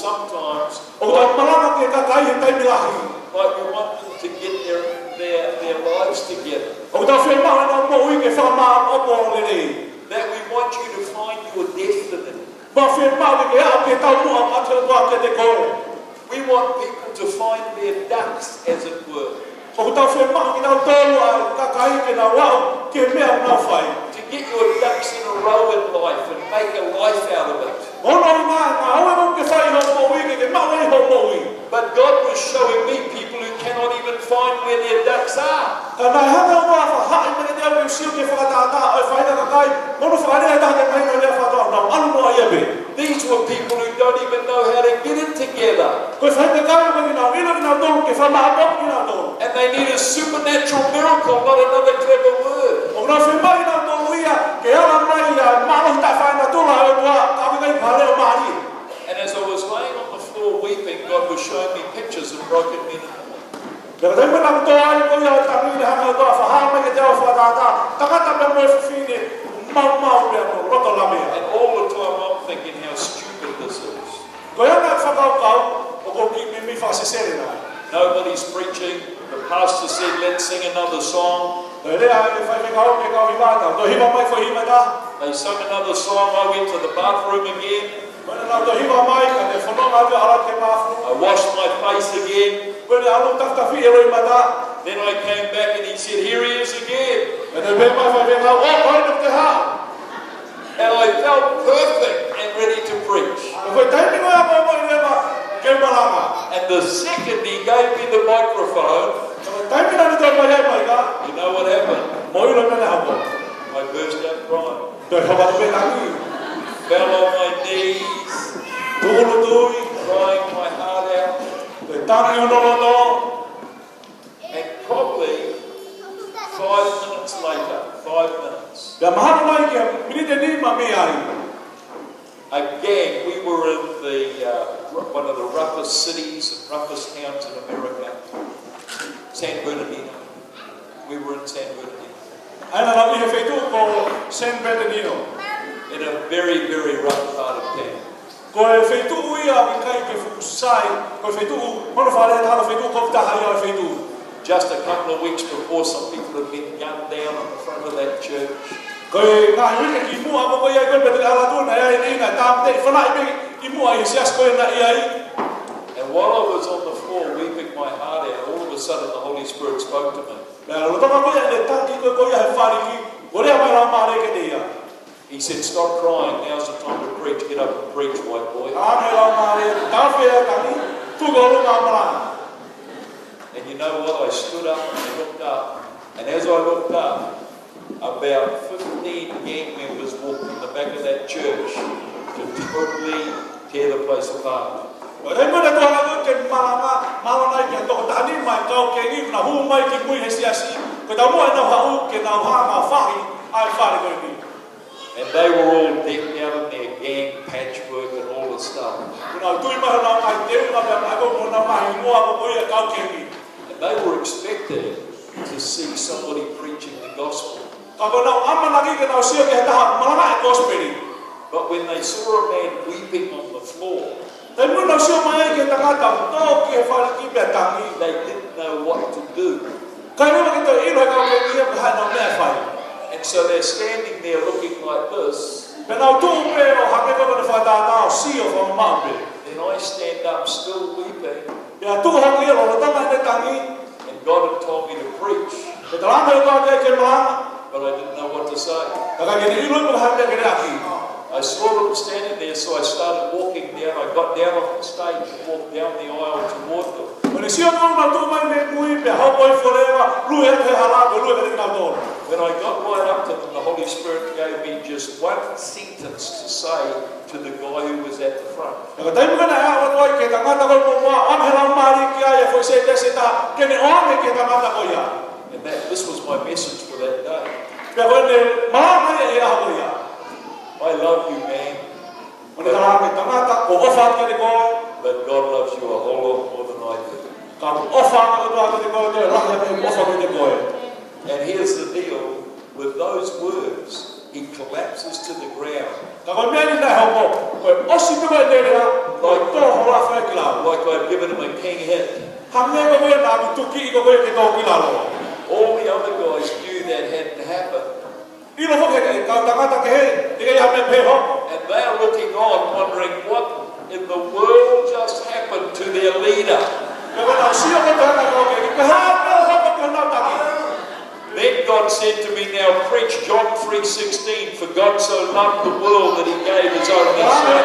sometimes, O ta malanga ke ka kai tai milahi. like we want them to get their lives together. O ta fe ma na mo ui ke fa ma o po le. That we want you to find your destiny. Ma fe ma ke a ke ta mo a te wa ke te ko. We want people to find their ducks, as it were. O ta fe ma ke na tolu a ka kai ke na wa ke me na fai. To get your ducks in a row in life and make a life out of it. O no ma o ke fai no mo ui ke ma wai ho mo ui. But God was showing me people who cannot even find where their ducks are. Kana hata mo fa ha i me te au siu ke fakatahataha o fai na kai. Mo no fa ni ta ke mai no le fa to no alu mo ia be. These were people who don't even know how to get it together. Ko fai te kai ko ni na ina na to ke fa ma ko ni na to. And they need a supernatural miracle, not another clever word. O na fe mai na to ia ke ala mai ia ma no ta fa na to la o tua ka ke pa le o mari. And as I was laying on the floor weeping, God was showing me pictures of broken men and women. Pero te me na to ai ko ia ta ni ha na to fa ha me ke te o fa ta ta ka ta me mo fi ni ma be no ro to la me. And all the time I'm thinking how stupid this is. Ko ia na fa ka o ko ki mi fa se sere na. Nobody's preaching. The pastor said, let's sing another song. They sung another song. I went to the bathroom again. I washed my face again. Then I came back and he said, here he is again. And I felt perfect and ready to preach. And the second he gave me the microphone, you know what happened? I burst out crying. Fell on my knees, crying my heart out. And probably 5 minutes later, 5 minutes, again, we were in one of the roughest cities and roughest towns in America, San Bernardino. We were in San Bernardino. In a very, very rough part of town. Just a couple of weeks before, some people had been gunned down in the front of that church. And while I was on the floor weeping my heart out, all of a sudden the Holy Spirit spoke to me. He said, stop crying, now's the time to preach. Get up and preach, white boy. And you know what? I stood up and I looked up. And as I looked up, about 15 gang members walked in the back of that church to totally tear the place apart. And they were all decked out in their gang patchwork and all the stuff. And they were expecting to see somebody preaching the gospel. But when they saw a man weeping on the floor, they didn't know what to do. And so they're standing there looking like this. Then I stand up still weeping. And God had told me to preach. But I didn't know what to say. I saw them standing there, so I started walking down. I got down off the stage and walked down the aisle toward them. When I got right up to them, the Holy Spirit gave me just one sentence to say to the guy who was at the front. And this was my message for that day. I love you, man. But God loves you a whole lot more than I do. And here's the deal. With those words, he collapses to the ground. Like I've given him a king hit. All the other guys knew that hadn't happened. And they are looking on, wondering what in the world just happened to their leader. Then God said to me, now preach John 3:16, for God so loved the world that he gave his only son.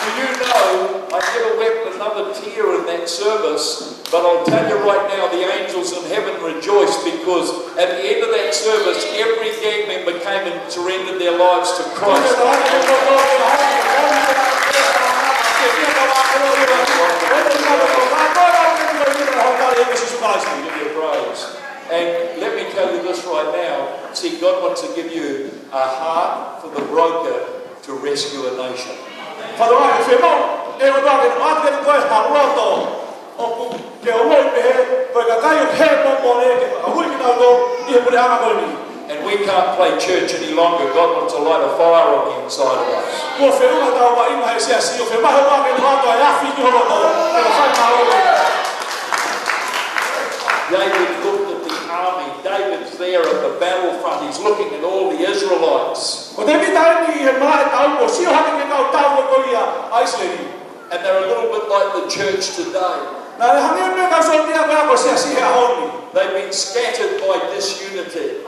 Do you know, I never wept another tear in that service, but I'll tell you right now, the angels in heaven rejoiced because at the end of that service, every gang member came and surrendered their lives to Christ. And let me tell you this right now. See, God wants to give you a heart for the broken to rescue a nation. And we can't play church any longer. God wants to light a fire on the inside of us. David looked at the army. David's there at the battlefront. He's looking at all the Israelites. And they're a little bit like the church today. They've been scattered by disunity.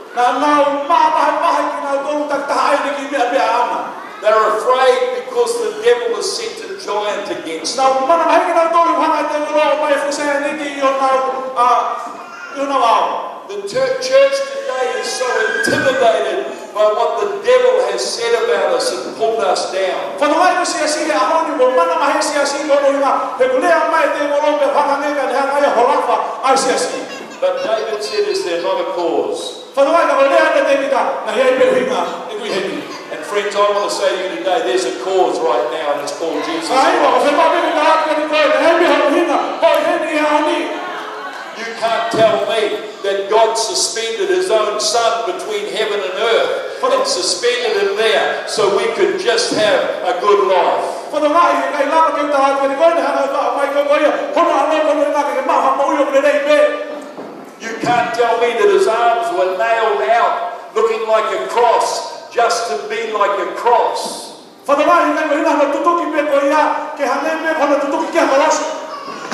They're afraid because the devil has sent a giant against them. The church today is so intimidated by what the devil has said about us and pulled us down. But David said, is there not a cause? And friends, I want to say to you today, there's a cause right now, and it's called Jesus Christ. You can't tell me that God suspended his own son between heaven and earth and suspended him there so we could just have a good life. You can't tell me that his arms were nailed out looking like a cross just to be like a cross.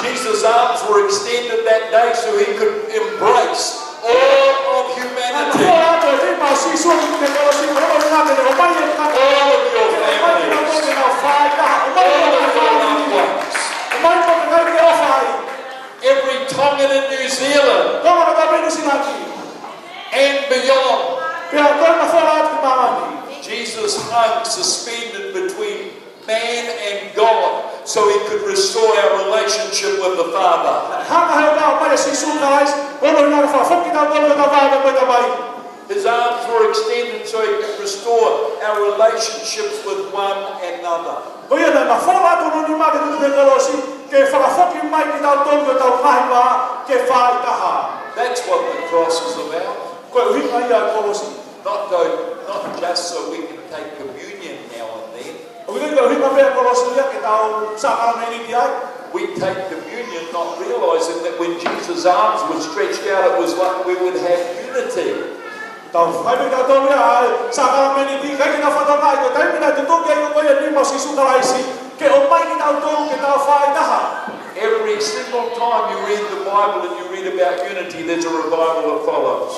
Jesus' arms were extended that day so he could embrace all of humanity. All of your families. All of your loved ones. Every Tongan in New Zealand and beyond. Jesus hung suspended between man and God so he could restore our relationship with the Father. His arms were extended so he could restore our relationships with one another. That's what the cross is about. Not just so we can take communion now and then. We take communion not realizing that when Jesus' arms were stretched out, it was like we would have unity. Every single time you read the Bible and you read about unity, there's a revival that follows.